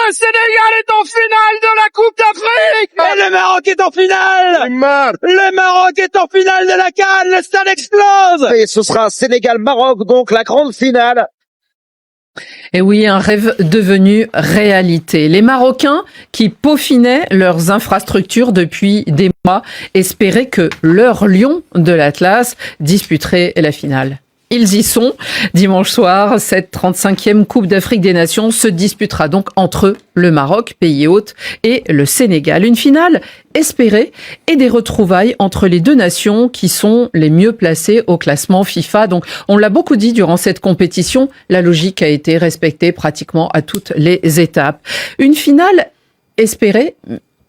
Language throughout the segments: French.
Le Sénégal est en finale de la Coupe d'Afrique. Et le Maroc est en finale. Le Maroc est en finale de la CAN. Le stade explose. Et ce sera Sénégal-Maroc, donc la grande finale. Et oui, un rêve devenu réalité. Les Marocains qui peaufinaient leurs infrastructures depuis des mois espéraient que leur lion de l'Atlas disputerait la finale. Ils y sont. Dimanche soir, cette 35e Coupe d'Afrique des Nations se disputera donc entre le Maroc, pays hôte, et le Sénégal. Une finale espérée et des retrouvailles entre les deux nations qui sont les mieux placées au classement FIFA. Donc, on l'a beaucoup dit durant cette compétition, la logique a été respectée pratiquement à toutes les étapes. Une finale espérée,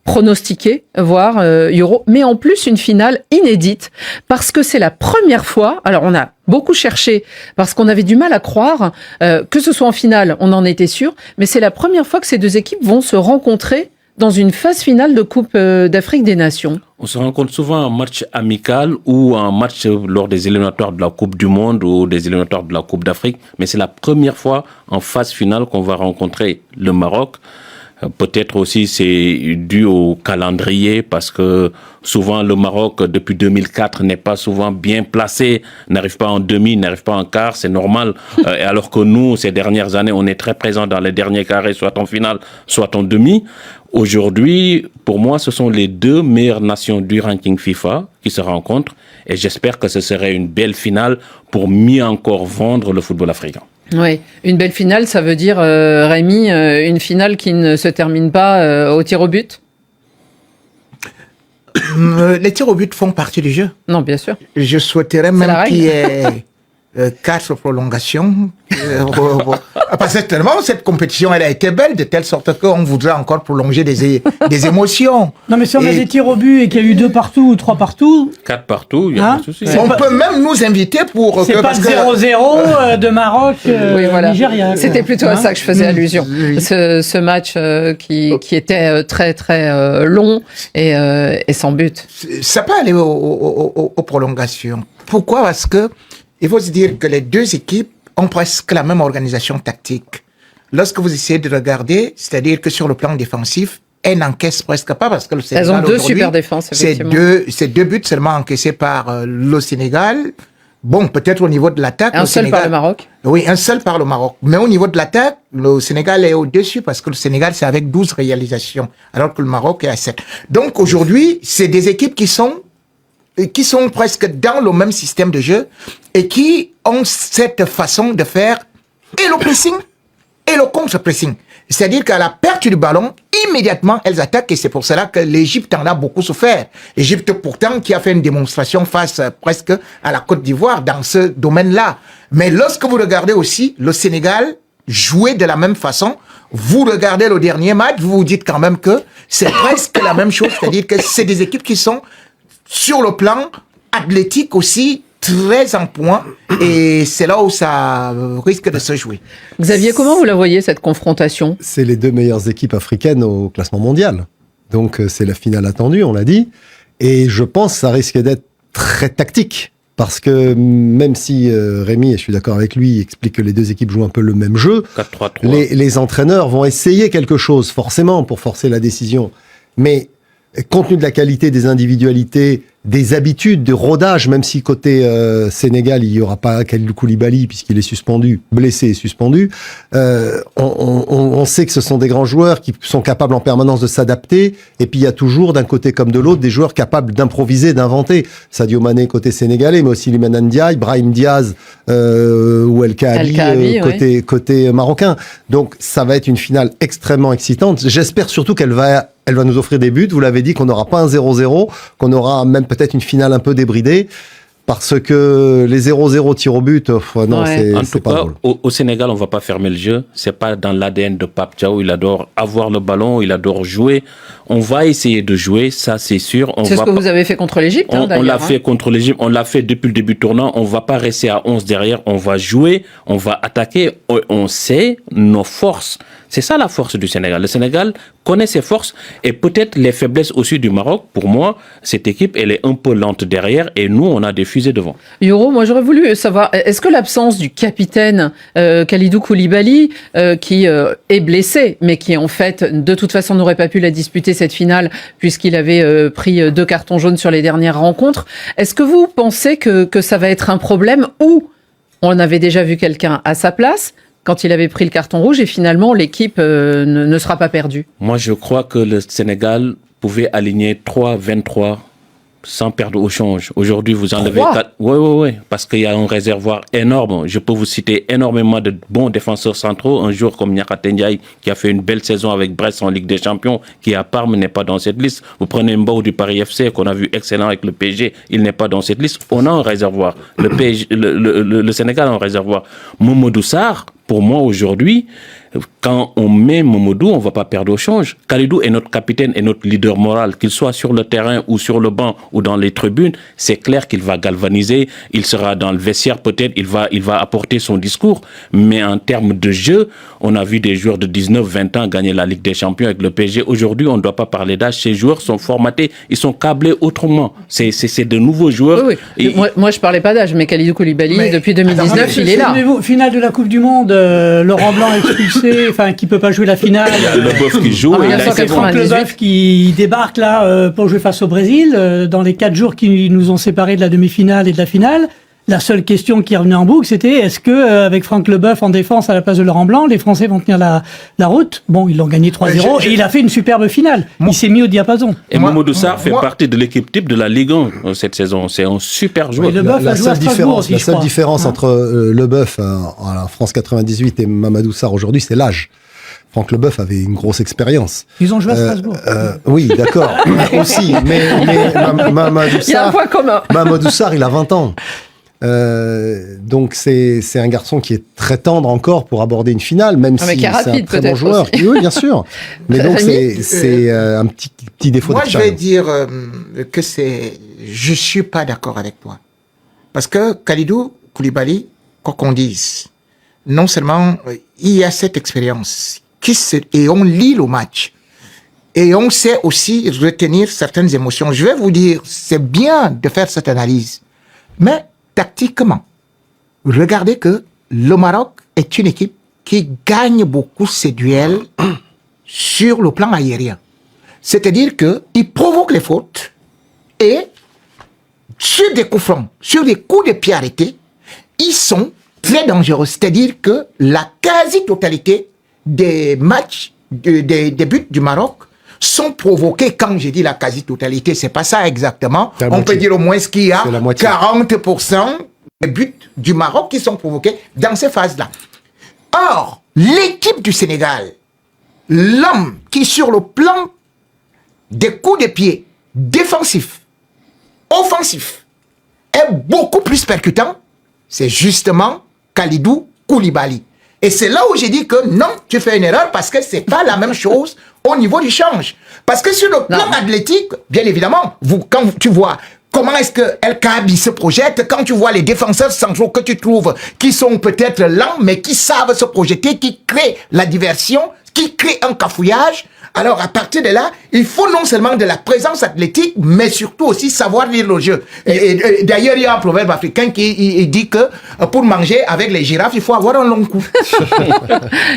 pronostiquée, voire Euro, mais en plus une finale inédite, parce que c'est la première fois, alors on a beaucoup cherché, parce qu'on avait du mal à croire que ce soit en finale, on en était sûr, mais c'est la première fois que ces deux équipes vont se rencontrer dans une phase finale de Coupe d'Afrique des Nations. On se rencontre souvent en match amical ou en match lors des éliminatoires de la Coupe du Monde ou des éliminatoires de la Coupe d'Afrique, mais c'est la première fois en phase finale qu'on va rencontrer le Maroc. Peut-être aussi c'est dû au calendrier parce que souvent le Maroc depuis 2004 n'est pas souvent bien placé, n'arrive pas en demi, n'arrive pas en quart, c'est normal. Alors que nous, ces dernières années, on est très présents dans les derniers carrés, soit en finale, soit en demi. Aujourd'hui, pour moi, ce sont les deux meilleures nations du ranking FIFA qui se rencontrent et j'espère que ce serait une belle finale pour mieux encore vendre le football africain. Oui, une belle finale, ça veut dire, Rémi, une finale qui ne se termine pas au tir au but ? Les tirs au but font partie du jeu. Non, bien sûr. Je souhaiterais même qu'il y ait 4 prolongations. Parce que tellement cette compétition elle a été belle de telle sorte qu'on voudrait encore prolonger des émotions. Non mais si on a des tirs au but et qu'il y a eu 2 partout ou 3 partout... 4 partout, il y a pas de souci. On peut même nous inviter pour... C'est pas 0-0 de Maroc, oui, voilà. Nigeria. C'était plutôt à ça que je faisais allusion. Oui. Ce match qui était très très long et sans but. Ça peut aller aux prolongations. Pourquoi ? Parce que il faut se dire que les deux équipes ont presque la même organisation tactique. Lorsque vous essayez de regarder, c'est-à-dire que sur le plan défensif, elles n'encaissent presque pas parce que le Sénégal elles ont 2 super défenses, effectivement. C'est 2 buts seulement encaissés par le Sénégal. Bon, peut-être au niveau de l'attaque... Un seul par le Maroc. Oui, un seul par le Maroc. Mais au niveau de l'attaque, le Sénégal est au-dessus parce que le Sénégal, c'est avec 12 réalisations, alors que le Maroc est à 7. Donc aujourd'hui, c'est des équipes qui sont presque dans le même système de jeu et qui ont cette façon de faire et le pressing et le contre-pressing. C'est-à-dire qu'à la perte du ballon, immédiatement, elles attaquent et c'est pour cela que l'Égypte en a beaucoup souffert. L'Égypte, pourtant, qui a fait une démonstration face presque à la Côte d'Ivoire dans ce domaine-là. Mais lorsque vous regardez aussi le Sénégal jouer de la même façon, vous regardez le dernier match, vous vous dites quand même que c'est presque la même chose. C'est-à-dire que c'est des équipes qui sont sur le plan athlétique aussi, très en point, et c'est là où ça risque de se jouer. Xavier, comment vous la voyez, cette confrontation ? C'est les 2 meilleures équipes africaines au classement mondial. Donc c'est la finale attendue, on l'a dit. Et je pense que ça risque d'être très tactique. Parce que même si Rémi, et je suis d'accord avec lui, explique que les 2 équipes jouent un peu le même jeu, 4-3-3. les entraîneurs vont essayer quelque chose, forcément, pour forcer la décision. Mais compte tenu de la qualité des individualités, des habitudes de rodage, même si côté Sénégal, il n'y aura pas Kalidou Koulibaly, puisqu'il est suspendu, blessé et suspendu, on sait que ce sont des grands joueurs qui sont capables en permanence de s'adapter, et puis il y a toujours, d'un côté comme de l'autre, des joueurs capables d'improviser, d'inventer. Sadio Mané côté sénégalais, mais aussi Iliman Ndiaye, Brahim Diaz ou El Kaabi côté marocain. Donc ça va être une finale extrêmement excitante. J'espère surtout qu'elle va nous offrir des buts. Vous l'avez dit, qu'on n'aura pas un 0-0, qu'on aura même peut-être une finale un peu débridée, parce que les 0-0 tirs au but, non, c'est pas drôle. Au Sénégal, on va pas fermer le jeu. C'est pas dans l'ADN de Pape Thiaw. Il adore avoir le ballon, il adore jouer. On va essayer de jouer, ça c'est sûr. C'est ce que vous avez fait contre l'Égypte, on l'a fait contre l'Égypte, on l'a fait depuis le début du tournant. On va pas rester à 11 derrière, on va jouer, on va attaquer. On sait nos forces. C'est ça la force du Sénégal. Le Sénégal connaît ses forces et peut-être les faiblesses aussi du Maroc. Pour moi, cette équipe, elle est un peu lente derrière et nous, on a des fusées devant. Yoro, moi j'aurais voulu savoir, est-ce que l'absence du capitaine Kalidou Koulibaly, qui est blessé, mais qui en fait, de toute façon, n'aurait pas pu la disputer cette finale puisqu'il avait pris 2 cartons jaunes sur les dernières rencontres, est-ce que vous pensez que ça va être un problème ou on avait déjà vu quelqu'un à sa place quand il avait pris le carton rouge et finalement l'équipe ne sera pas perdue? Moi, je crois que le Sénégal pouvait aligner 3-23 sans perdre au change. Aujourd'hui, vous enlevez 4. Oui, parce qu'il y a un réservoir énorme. Je peux vous citer énormément de bons défenseurs centraux. Un joueur comme Niakhaté Ndiaye, qui a fait une belle saison avec Brest en Ligue des Champions, qui à Parme n'est pas dans cette liste. Vous prenez Mbao du Paris FC, qu'on a vu excellent avec le PSG, il n'est pas dans cette liste. On a un réservoir. Le Sénégal a un réservoir. Mamadou Sarr, pour moi aujourd'hui, quand on met Mamadou, on ne va pas perdre au change. Kalidou est notre capitaine et notre leader moral, qu'il soit sur le terrain ou sur le banc ou dans les tribunes. C'est clair qu'il va galvaniser, il sera dans le vestiaire peut-être, il va apporter son discours. Mais en termes de jeu, on a vu des joueurs de 19-20 ans gagner la Ligue des Champions avec le PSG. Aujourd'hui, on ne doit pas parler d'âge. Ces joueurs sont formatés, ils sont câblés autrement. C'est de nouveaux joueurs. Oui. Moi, je ne parlais pas d'âge, mais Kalidou Koulibaly, depuis 2019, il est là. Finale de la Coupe du Monde, Laurent Blanc expulsé, enfin qui peut pas jouer la finale. Il y a Leboeuf qui joue. C'est Franck Leboeuf qui débarque là pour jouer face au Brésil. Dans les 4 jours qui nous ont séparés de la demi-finale et de la finale, la seule question qui revenait en boucle, c'était est-ce que avec Franck Leboeuf en défense à la place de Laurent Blanc, les Français vont tenir la route? Bon, ils l'ont gagné 3-0 et il a fait une superbe finale. Il s'est mis au diapason. Et Mamadou Sarr fait partie de l'équipe type de la Ligue 1 cette saison. C'est un super joueur. La seule différence entre Leboeuf en France 98 et Mamadou Sarr aujourd'hui, c'est l'âge. Franck Leboeuf avait une grosse expérience. Ils ont joué à Strasbourg. Oui, d'accord. Aussi, mais Mamadou Sarr, il y a un point commun. Mamadou Sarr, il a 20 ans. Donc c'est un garçon qui est très tendre encore pour aborder une finale, même si c'est un très bon joueur. Oui, bien sûr. Mais donc c'est un petit défaut d'expérience. Moi, je vais dire que je suis pas d'accord avec toi, parce que Kalidou Koulibaly, quoi qu'on dise, non seulement il y a cette expérience et on lit le match. Et on sait aussi retenir certaines émotions. Je vais vous dire, c'est bien de faire cette analyse. Mais tactiquement, regardez que le Maroc est une équipe qui gagne beaucoup ses duels sur le plan aérien. C'est-à-dire qu'ils provoquent les fautes et sur des coups francs, sur des coups de pied arrêtés, ils sont très dangereux. C'est-à-dire que la quasi-totalité des matchs, des buts du Maroc sont provoqués. Quand j'ai dit la quasi-totalité, c'est pas ça exactement. On peut dire au moins qu'il y a 40% des buts du Maroc qui sont provoqués dans ces phases-là. Or, l'équipe du Sénégal, l'homme qui sur le plan des coups de pied défensifs, offensifs, est beaucoup plus percutant, c'est justement Kalidou Koulibaly. Et c'est là où j'ai dit que non, tu fais une erreur parce que c'est pas la même chose au niveau du change. Parce que sur le plan athlétique, bien évidemment, quand tu vois comment est-ce que El Kaabi se projette, quand tu vois les défenseurs centraux que tu trouves qui sont peut-être lents, mais qui savent se projeter, qui créent la diversion, qui créent un cafouillage, alors à partir de là, il faut non seulement de la présence athlétique, mais surtout aussi savoir lire le jeu. Et d'ailleurs, il y a un proverbe africain qui dit que pour manger avec les girafes, il faut avoir un long cou.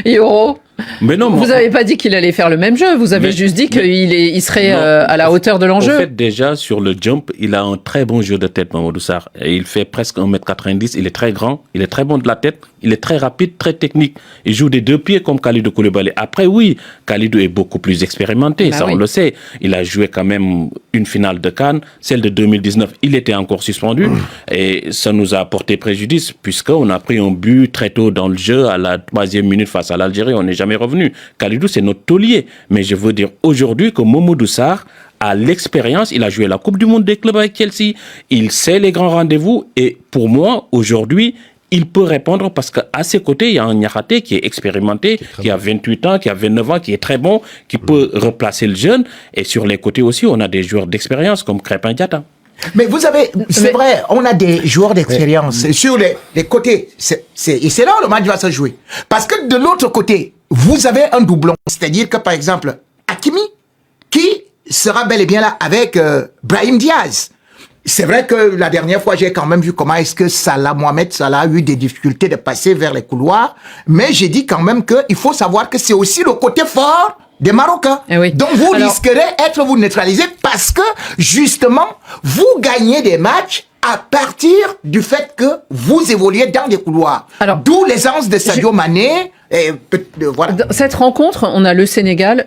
Yoro, vous n'avez pas dit qu'il allait faire le même jeu, vous avez juste dit qu'il serait à la hauteur de l'enjeu. En fait, déjà, sur le jump, il a un très bon jeu de tête, Mamadou Sarr. Et il fait presque 1m90, il est très grand, il est très bon de la tête, il est très rapide, très technique. Il joue des 2 pieds comme Kalidou Koulibaly. Après, oui, Kalidou est beaucoup plus expérimenté, on le sait. Il a joué quand même une finale de CAN, celle de 2019, il était encore suspendu. Et ça nous a porté préjudice, puisqu'on a pris un but très tôt dans le jeu, à la 3e minute face à l'Algérie, on n'est jamais revenu. Kalidou, c'est notre taulier. Mais je veux dire aujourd'hui que Mamadou Sarr a l'expérience, il a joué la Coupe du Monde des clubs avec Chelsea, il sait les grands rendez-vous, et pour moi, aujourd'hui, il peut répondre parce qu'à ses côtés, il y a un Niakhaté qui est expérimenté, qui a 28 ans, qui a 29 ans, qui est très bon, qui peut replacer le jeune. Et sur les côtés aussi, on a des joueurs d'expérience comme Crépin Diatta. Mais vous avez, c'est vrai, on a des joueurs d'expérience sur les côtés. Et c'est là où le match va se jouer. Parce que de l'autre côté, vous avez un doublon. C'est-à-dire que, par exemple, Hakimi, qui sera bel et bien là avec Brahim Diaz. C'est vrai que la dernière fois, j'ai quand même vu comment est-ce que Mohamed Salah a eu des difficultés de passer vers les couloirs. Mais j'ai dit quand même qu'il faut savoir que c'est aussi le côté fort des Marocains. Oui. Donc vous risquerez être vous neutralisé parce que justement, vous gagnez des matchs à partir du fait que vous évoluez dans des couloirs. D'où l'aisance de Sadio Mané. Et voilà. Dans cette rencontre, on a le Sénégal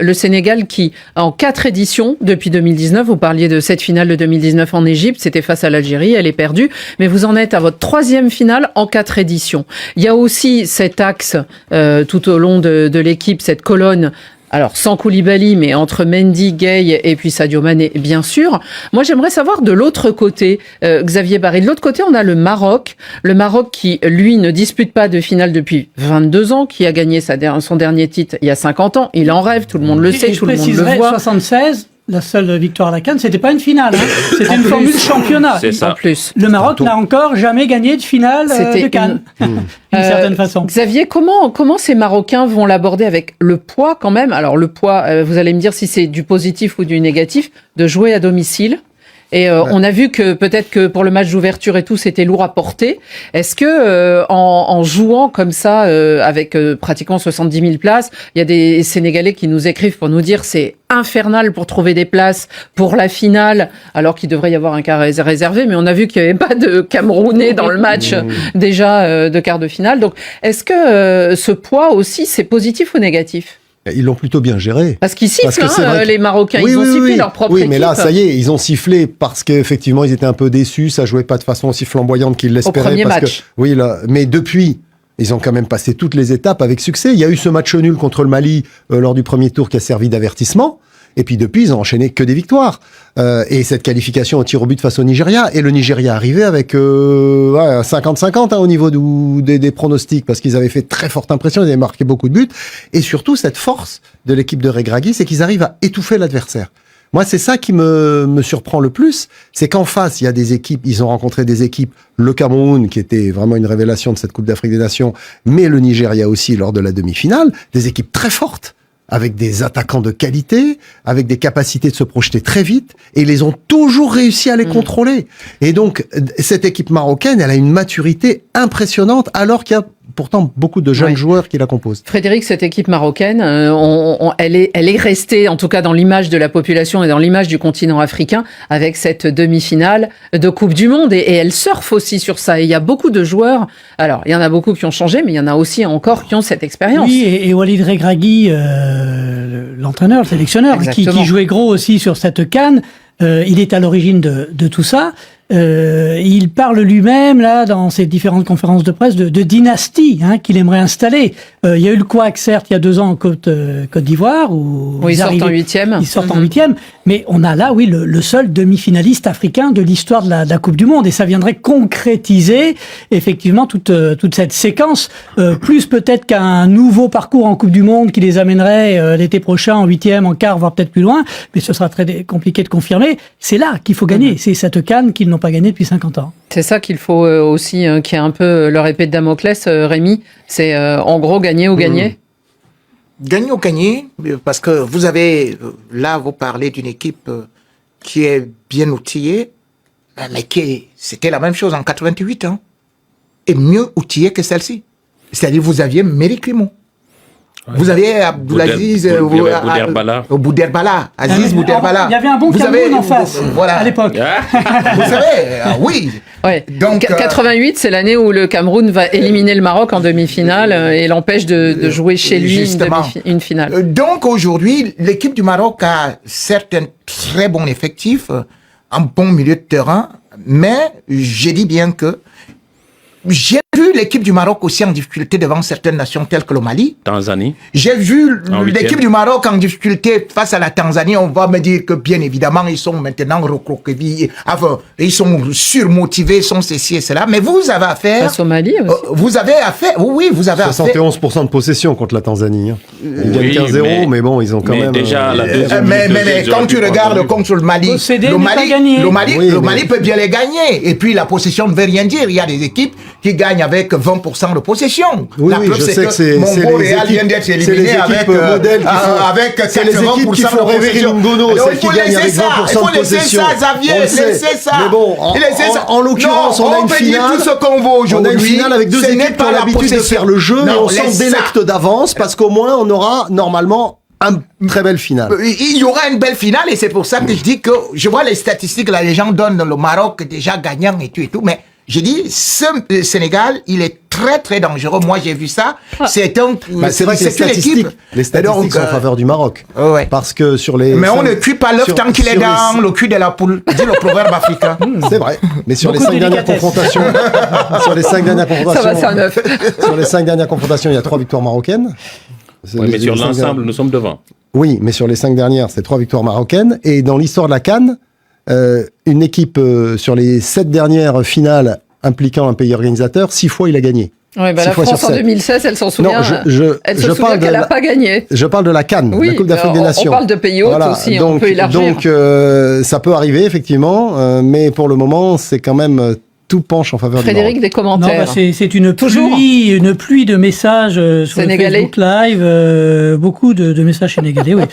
qui, en 4 éditions depuis 2019, vous parliez de cette finale de 2019 en Égypte, c'était face à l'Algérie, elle est perdue, mais vous en êtes à votre 3e finale en 4 éditions. Il y a aussi cet axe tout au long de l'équipe, cette colonne. Alors, sans Koulibaly, mais entre Mendy, Gueye et puis Sadio Mané, bien sûr. Moi, j'aimerais savoir de l'autre côté, Xavier Barry. De l'autre côté, on a le Maroc. Le Maroc qui, lui, ne dispute pas de finale depuis 22 ans, qui a gagné son dernier titre il y a 50 ans. Il en rêve, tout le monde le sait, tout le monde le voit. 76. La seule victoire à la CAN, c'était pas une finale, hein. C'était une formule championnat. C'est ça. En plus. Le Maroc n'a encore jamais gagné de finale de CAN, d'une certaine façon. Xavier, comment ces Marocains vont l'aborder avec le poids quand même? Alors le poids, vous allez me dire si c'est du positif ou du négatif, de jouer à domicile. Et on a vu que peut-être que pour le match d'ouverture et tout, c'était lourd à porter. Est-ce que en jouant comme ça, avec pratiquement 70 000 places, il y a des Sénégalais qui nous écrivent pour nous dire c'est infernal pour trouver des places pour la finale, alors qu'il devrait y avoir un quart réservé, mais on a vu qu'il n'y avait pas de Camerounais dans le match déjà de quart de finale. Donc, est-ce que ce poids aussi, c'est positif ou négatif? Ils l'ont plutôt bien géré. Parce qu'ils sifflent, les Marocains. Ils ont sifflé leur propre équipe. Oui, mais là, ça y est, ils ont sifflé parce qu'effectivement, ils étaient un peu déçus. Ça jouait pas de façon aussi flamboyante qu'ils l'espéraient. Au premier match. Oui, là, mais depuis, ils ont quand même passé toutes les étapes avec succès. Il y a eu ce match nul contre le Mali lors du premier tour qui a servi d'avertissement. Et puis depuis, ils ont enchaîné que des victoires. Et cette qualification au tir au but face au Nigeria. Et le Nigeria arrivait avec 50-50 au niveau des pronostics, parce qu'ils avaient fait très forte impression, ils avaient marqué beaucoup de buts. Et surtout, cette force de l'équipe de Regragui, c'est qu'ils arrivent à étouffer l'adversaire. Moi, c'est ça qui me surprend le plus, c'est qu'en face, il y a des équipes, ils ont rencontré des équipes, le Cameroun, qui était vraiment une révélation de cette Coupe d'Afrique des Nations, mais le Nigeria aussi lors de la demi-finale, des équipes très fortes, avec des attaquants de qualité, avec des capacités de se projeter très vite, et ils les ont toujours réussi à les contrôler. Et donc, cette équipe marocaine, elle a une maturité impressionnante, alors qu'il y a pourtant beaucoup de jeunes joueurs qui la composent. Frédéric, cette équipe marocaine, elle est restée, en tout cas dans l'image de la population et dans l'image du continent africain, avec cette demi-finale de Coupe du Monde. Et elle surfe aussi sur ça. Et il y a beaucoup de joueurs, alors il y en a beaucoup qui ont changé, mais il y en a aussi encore qui ont cette expérience. Oui, et Walid Regragui, l'entraîneur, le sélectionneur, qui jouait gros aussi sur cette CAN, il est à l'origine de tout ça. Il parle lui-même, là, dans ses différentes conférences de presse, de dynastie qu'il aimerait installer. Il y a eu le couac, certes, il y a 2 ans en Côte d'Ivoire, où ils sortent en 8e. Ils sortent en 8e, mais on a là, oui, le seul demi-finaliste africain de l'histoire de la Coupe du Monde, et ça viendrait concrétiser effectivement toute cette séquence, plus peut-être qu'un nouveau parcours en Coupe du Monde qui les amènerait l'été prochain en 8e, en quart, voire peut-être plus loin, mais ce sera très compliqué de confirmer. C'est là qu'il faut gagner, c'est cette CAN qu'ils n'ont pas gagné depuis 50 ans. C'est ça qu'il faut aussi, qui est un peu leur épée de Damoclès, Rémi. C'est en gros gagner ou gagner. Gagner ou gagner, parce que vous avez, là, vous parlez d'une équipe qui est bien outillée, mais c'était la même chose en 88, et mieux outillée que celle-ci. C'est-à-dire, vous aviez Méry Clément. Vous aviez Abdoulaziz Bouderbala, Aziz Bouderbala. Il y avait un bon Cameroun en face, à l'époque. Vous savez, oui. Ouais. Donc 88, c'est l'année où le Cameroun va éliminer le Maroc en demi-finale et l'empêche de jouer chez lui une finale. Donc aujourd'hui, l'équipe du Maroc a certes un très bon effectif, un bon milieu de terrain, mais j'ai dit bien que j'ai vu l'équipe du Maroc aussi en difficulté devant certaines nations telles que le Mali. Tanzanie. J'ai vu En l'équipe huitième. du Maroc en difficulté face à la Tanzanie. On va me dire que bien évidemment, ils sont maintenant recroquevillés. Enfin, ils sont surmotivés, sont ceci et cela. Mais vous avez affaire... Face au Mali aussi. vous avez affaire... Oui, vous avez affaire... 71% de possession contre la Tanzanie. Hein. Ils Oui, gagnent 15-0, mais bon, ils ont quand mais même... déjà, la deuxième- mais deuxième, quand tu j'aurais dû regardes prendre- contre le Mali, Posséder le n'est pas Mali, gagner. Oui, le mais- Mali peut bien les gagner. Et puis la possession ne veut rien dire. Il y a des équipes qui gagnent avec 20% de possession. Oui, La oui, preuve, je c'est sais que c'est mon les beau Real équipes- vient d'être c'est les éliminé équipes avec, modèles qui font- avec 80% c'est les équipes qui font de rêver possession. Ngono, Alors, celles il qui faut gagnent laisser avec ça, 20% il faut de laisser possession. ça, Xavier, On le sait. laissez ça. Mais bon, Laissez ça. en l'occurrence, Non, on a une peut dire finale. tout ce qu'on veut On aujourd'hui. a une finale avec deux Ce n'est équipes qui pas ont la l'habitude de possession. faire le jeu et Non, on s'en laisse ça. délecte d'avance parce qu'au moins on aura normalement une très belle finale. Il y aura une belle finale et c'est pour ça que je dis que je vois les statistiques, là, les gens donnent le Maroc déjà gagnant et tout, mais je dis, ce Sénégal, il est très très dangereux. Moi, j'ai vu ça. C'est un, C'est vrai que c'est une équipe. les statistiques sont en faveur du Maroc. Ouais. Parce que sur les... Mais on ne cuit pas l'œuf sur- tant qu'il est sur les- dans le cul de la poule. Dis le proverbe africain. C'est vrai. Mais sur les Beaucoup 5 de dernières délicatesse. confrontations, sur les 5 dernières Ça va, confrontations, c'est un œuf. sur les 5 dernières confrontations, il y a 3 victoires marocaines. Oui, mais sur Les cinq l'ensemble, dernières- nous sommes devant. Oui, mais sur les 5 dernières, c'est 3 victoires marocaines. Et dans l'histoire de la CAN, une équipe sur les 7 dernières finales impliquant un pays organisateur, 6 fois il a gagné. Ouais, bah, 6 la fois sur France en 7. 2016, elle s'en souvient. Elle se souvient parle de qu'elle n'a la- pas gagné. Je parle de la CAN, Oui, la Coupe d'Afrique des on Nations. parle de pays hôtes aussi, on peut élargir. Donc, ça peut arriver, effectivement, mais pour le moment, c'est quand même tout penche en faveur Frédéric, du des Maroc. commentaires. Non, bah c'est une Toujours. pluie de messages sur le Sénégalais. Facebook Live, beaucoup de messages sénégalais. Oui.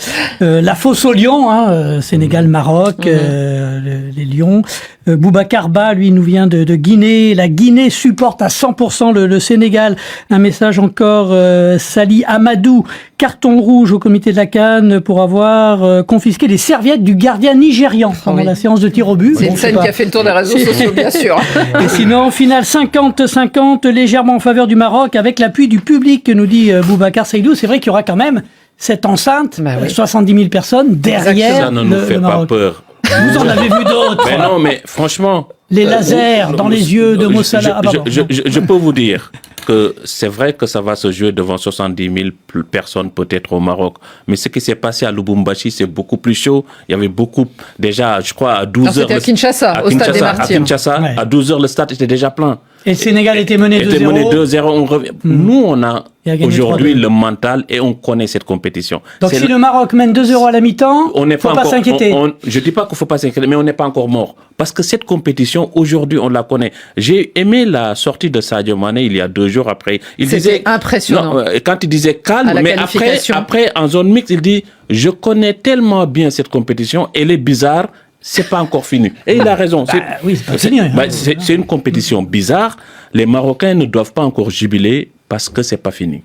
La fosse aux lions, Sénégal-Maroc, les lions. Boubacar Ba, lui, nous vient de Guinée. La Guinée supporte à 100% le Sénégal. Un message encore, Sali Amadou, carton rouge au comité de la CAN pour avoir confisqué les serviettes du gardien nigérian pendant Oui. la séance de tir au but. C'est Bon, une je sais scène pas. qui a fait le tour des réseaux sociaux, bien sûr. Et sinon, finale 50-50, légèrement en faveur du Maroc, avec l'appui du public, que nous dit Boubacar Seydou. C'est vrai qu'il y aura quand même cette enceinte, Bah oui. 70 000 personnes derrière Ça ne nous le fait pas Maroc. peur. Vous en avez vu d'autres. Mais non, mais franchement... Les lasers dans les yeux de je- Mossala. Ah, pardon. je peux vous dire que c'est vrai que ça va se jouer devant 70 000 personnes peut-être au Maroc. Mais ce qui s'est passé à Lubumbashi, c'est beaucoup plus chaud. Il y avait beaucoup, déjà, je crois, à 12 Non, heures... c'était à Kinshasa, au stade des Martyrs. À Kinshasa, Ouais. à 12 heures, le stade était déjà plein. Et le Sénégal était mené 2-0. Était mené 2-0. On revient. Nous, on a Il a gagné aujourd'hui 3-2. le mental et on connaît cette compétition. Donc C'est si le Maroc mène 2-0 à la mi-temps, on n'est faut pas pas encore, s'inquiéter. je dis pas qu'il faut pas s'inquiéter, mais on n'est pas encore mort. Parce que cette compétition, aujourd'hui, on la connaît. J'ai aimé la sortie de Sadio Mané il y a 2 jours après. Il C'était disait, impressionnant. non, quand il disait À calme, la mais après, qualification. en zone mixte, il dit, je connais tellement bien cette compétition, elle est bizarre, c'est pas encore fini. Et il a raison. oui, c'est pas fini, hein. C'est une compétition bizarre. Les Marocains ne doivent pas encore jubiler parce que c'est pas fini.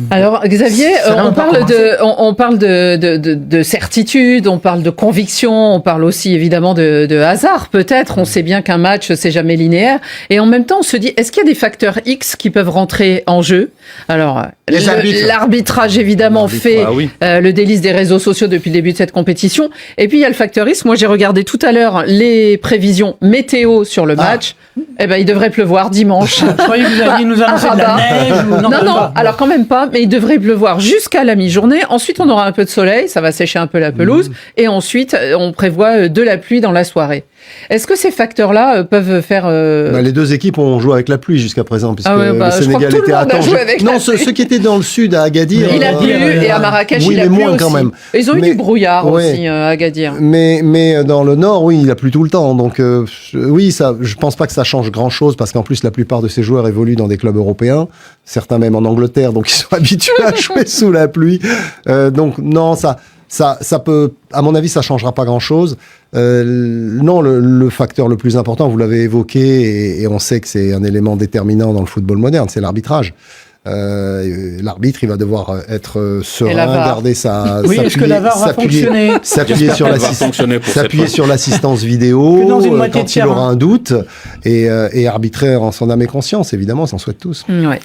Alors, Xavier, Ça va on pas parle commencer. on parle de certitude, on parle de conviction, on parle aussi évidemment de hasard, peut-être. On sait bien qu'un match, c'est jamais linéaire. Et en même temps, on se dit, est-ce qu'il y a des facteurs X qui peuvent rentrer en jeu? Alors, Les arbitres. l'arbitrage, évidemment, fait ah oui. le délice des réseaux sociaux depuis le début de cette compétition. Et puis, il y a le facteur X. Moi, j'ai regardé tout à l'heure les prévisions météo sur le match. Eh ben, il devrait pleuvoir dimanche. Je croyais que vous alliez nous annoncer de la Rabat. neige. Ou... Non, même non, pas. alors quand même pas, mais il devrait pleuvoir jusqu'à la mi-journée. Ensuite, on aura un peu de soleil, ça va sécher un peu la pelouse. Et ensuite, on prévoit de la pluie dans la soirée. Est-ce que ces facteurs-là peuvent faire... Bah, les deux équipes ont joué avec la pluie jusqu'à présent, puisque Ah ouais, bah, le je crois que Sénégal tout le était à monde a Tanger. joué avec Non, la ceux pluie. qui étaient dans le sud, à Agadir. Il a plu et à Marrakech, oui, il a mais plu moins aussi. quand même. Ils ont eu Mais- du brouillard ouais. aussi à Agadir. Mais dans le nord, oui, il a plu tout le temps. Donc oui, ça, je pense pas que ça change grand-chose parce qu'en plus la plupart de ces joueurs évoluent dans des clubs européens, certains même en Angleterre, donc ils sont habitués à jouer sous la pluie. Donc non, ça peut, à mon avis, ça changera pas grand-chose. Non, le facteur le plus important, vous l'avez évoqué, et on sait que c'est un élément déterminant dans le football moderne, c'est l'arbitrage. L'arbitre, il va devoir être serein, la VAR. garder sa... Oui, est-ce que la VAR va fonctionner? S'appuyer J'espère sur qu'elle va fonctionner pour cette s'appuyer fois. sur l'assistance vidéo Que dans une moitié de quand il terrain. aura un doute et arbitrer en son âme et conscience, évidemment, on s'en souhaite tous. Ouais.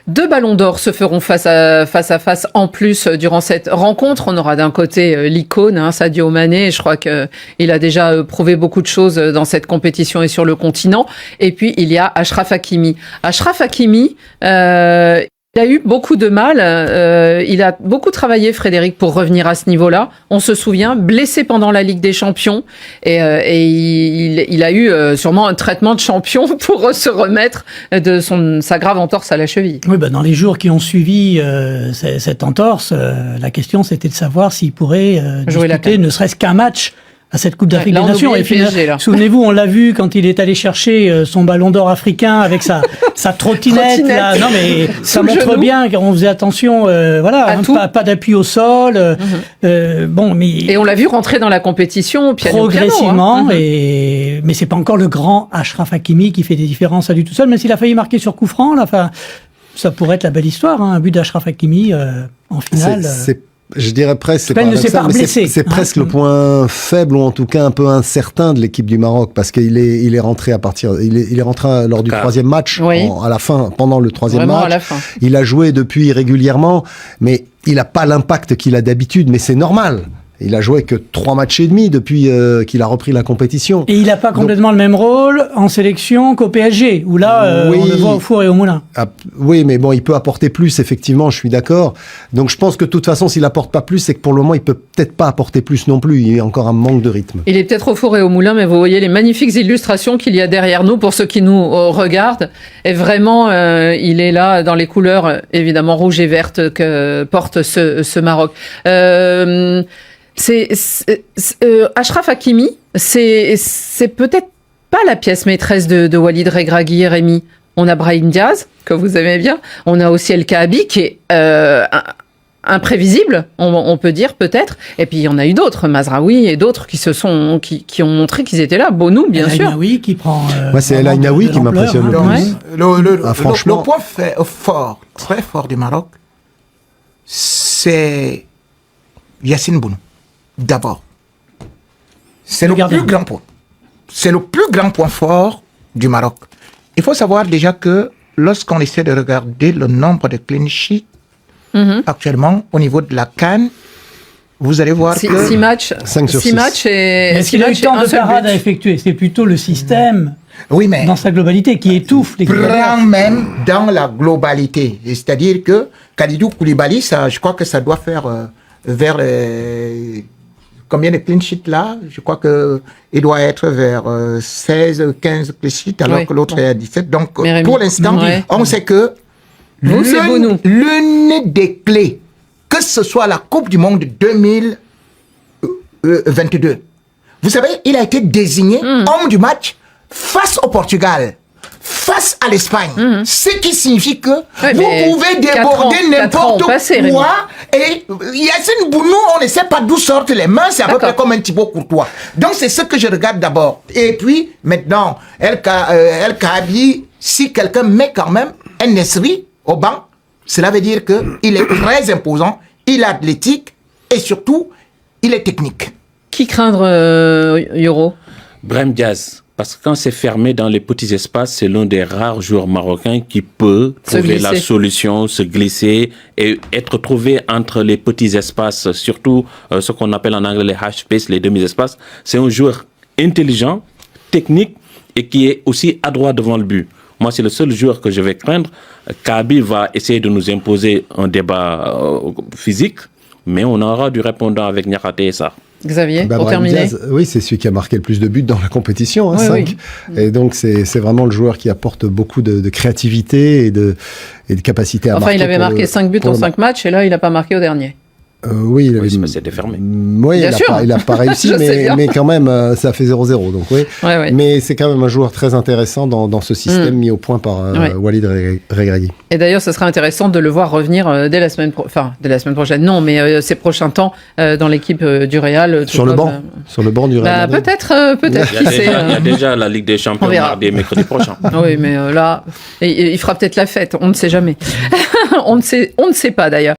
2 ballons d'or se feront face à face en plus durant cette rencontre. On aura d'un côté l'icône, Sadio Mané. Je crois que il a déjà prouvé beaucoup de choses dans cette compétition et sur le continent. Et puis il y a Achraf Hakimi. Achraf Hakimi, il a eu beaucoup de mal. Il a beaucoup travaillé, Frédéric, pour revenir à ce niveau-là. On se souvient, blessé pendant la Ligue des Champions, et il a eu sûrement un traitement de champion pour se remettre de sa grave entorse à la cheville. Oui, dans les jours qui ont suivi cette entorse, la question c'était de savoir s'il pourrait disputer ne serait-ce qu'un match à cette Coupe d'Afrique des Nations. Et puis, souvenez-vous, on l'a vu quand il est allé chercher son ballon d'or africain avec sa trottinette. Là. Non, mais ça montre bien qu'on faisait attention, pas d'appui au sol. Et on l'a vu rentrer dans la compétition progressivement. Mais c'est pas encore le grand Achraf Hakimi qui fait des différences à lui tout seul, même s'il a failli marquer sur coup franc. Là, ça pourrait être la belle histoire, un but d'Achraf Hakimi en finale. Je dirais presque, c'est presque le point faible, ou en tout cas un peu incertain de l'équipe du Maroc, parce qu'il est rentré il est rentré lors du 3e match, à la fin, pendant le 3e match. À la fin. Il a joué depuis régulièrement, mais il n'a pas l'impact qu'il a d'habitude, mais c'est normal. Il a joué que 3 matchs et demi depuis qu'il a repris la compétition. Et il n'a pas complètement le même rôle en sélection qu'au PSG, où là, on le voit au four et au moulin. Oui, mais bon, il peut apporter plus, effectivement, je suis d'accord. Donc je pense que de toute façon, s'il apporte pas plus, c'est que pour le moment, il peut peut-être pas apporter plus non plus. Il y a encore un manque de rythme. Il est peut-être au four et au moulin, mais vous voyez les magnifiques illustrations qu'il y a derrière nous pour ceux qui nous regardent. Et vraiment, il est là dans les couleurs, évidemment, rouge et verte que porte ce Maroc. Achraf Hakimi, c'est peut-être pas la pièce maîtresse de Walid Regragui, Rémi. On a Brahim Diaz, que vous aimez bien. On a aussi El Kaabi, qui est imprévisible, on peut dire peut-être. Et puis il y en a eu d'autres, Mazraoui et d'autres qui ont montré qu'ils étaient là. Bonou, bien sûr. El Ainaoui qui prend. Moi, c'est El Ainaoui qui m'impressionne le plus. Franchement, le point fort, très fort du Maroc, c'est Yacine Bounou. D'abord, c'est le plus grand point. C'est le plus grand point fort du Maroc. Il faut savoir déjà que lorsqu'on essaie de regarder le nombre de clean sheets actuellement au niveau de la CAN, vous allez voir que 6 matchs, 5 sur 6 matchs et est-ce qu'il a eu tant de parades à effectuer? C'est plutôt le système. Oui, mais dans sa globalité, qui étouffe les prend même dans la globalité. C'est-à-dire que Kalidou Koulibaly, je crois que ça doit faire vers combien de clean sheets là? Je crois qu'il doit être vers 16, 15 clean sheets, alors que l'autre est à 17. Donc, pour l'instant, on sait que l'une des clés, que ce soit la Coupe du Monde 2022, vous savez, il a été désigné homme du match face au Portugal, face à l'Espagne. Ce qui signifie que vous pouvez déborder n'importe quoi. Et Yacine Bounou, on ne sait pas d'où sortent les mains. C'est à peu près comme un Thibaut Courtois. Donc c'est ce que je regarde d'abord. Et puis maintenant, El Kaabi, si quelqu'un met quand même un Nesri au banc, cela veut dire qu'il est très imposant, il est athlétique et surtout, il est technique. Qui craindre, Yoro? Brahim Diaz. Parce que quand c'est fermé dans les petits espaces, c'est l'un des rares joueurs marocains qui peut trouver la solution, se glisser et être trouvé entre les petits espaces, surtout ce qu'on appelle en anglais les half space, les demi-espaces. C'est un joueur intelligent, technique et qui est aussi adroit devant le but. Moi, c'est le seul joueur que je vais craindre. Kaabi va essayer de nous imposer un débat physique, mais on aura du répondant avec Niakhaté et ça. Xavier, pour terminer. Diaz, oui, c'est celui qui a marqué le plus de buts dans la compétition, 5. Et donc, c'est vraiment le joueur qui apporte beaucoup de créativité et de capacité à marquer. Enfin, il avait marqué 5 buts en 5 matchs et là, il n'a pas marqué au dernier. Oui, c'était fermé. Oui, il n'a pas réussi, mais quand même, ça a fait 0-0. Donc, Mais c'est quand même un joueur très intéressant dans ce système mis au point par Walid Regragui. Et d'ailleurs, ce sera intéressant de le voir revenir dès la semaine prochaine. Non, mais ces prochains temps dans l'équipe du Real. Sur le banc du Real. Peut-être. Il y a déjà la Ligue des Champions mardi et mercredi prochain. Oui, mais là, il fera peut-être la fête. On ne sait jamais. On ne sait pas d'ailleurs.